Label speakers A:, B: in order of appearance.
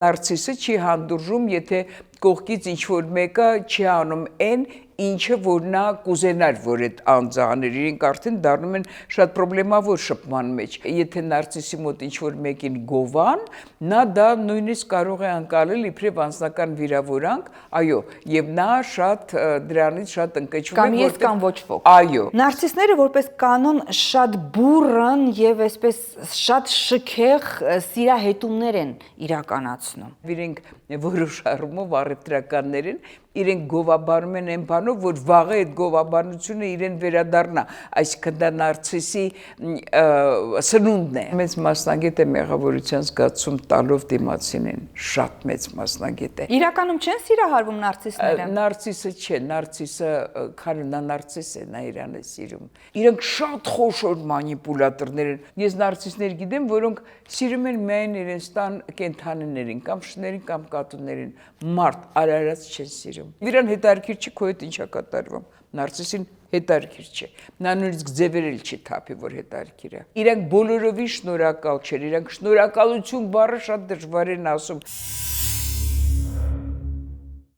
A: Նարցիսը չի հանդուրժում, եթե կողքից ինչ-որ մեկը չի անում այն, ինչը որ նա կուզենար, որ այդ անձը աներ, իրենք արդեն դառնում են շատ պրոբլեմավոր շփման մեջ։ Եթե նարցիսի մոտ ինչ-որ մեկին գովան, նա դա նույնիսկ կարող է անցնել իբրև անձնական վիրավորանք, այո, եւ նա շատ դրանից շատ ընկճվում է,
B: կամ ես կամ ոչ ոք։
A: Այո։
B: Նարցիսները որպես կանոն շատ բուրըն եւ այսպես շատ շքեղ սիրահետումներ են իրականացնում։
A: Իրենք որոշ առումով առևտրականներ են, իրենք գովաբանում են այն բանով, որ վաղը այդ գովաբանությունը իրեն վերադառնա, այսինքն դա նարցիսի սնունդն է։ Մեծ մասնագետ է մեղավորության զգացում տալով դիմացինին, շատ մեծ մասնագետ է։
B: Իրականում չեն սիրահարվում նարցիսները։
A: Նարցիսը չէ, նարցիսը, քանի նա նարցիս է, նա իրան է սիրում։ Իրենք շատ խոշոր մանիպուլատորներ են։ Ես նարցիսներ գիտեմ, որոնք սիրում են միայն իրենց տան կենդանիներին, կամ շներին, կամ կատուներին, մարդ արարած չեն սիրում։ Իրան հետարքիր չի քո հետ ինչա կատարվում։ Նարցիսին հետարքիր չէ։ Նա նույնիսկ ձևերել չի թափի, որ հետարքիր է։ Իրանք բոլորովին շնորհակալ չեն, իրանք շնորհակալություն բառը շատ դժվար են ասում։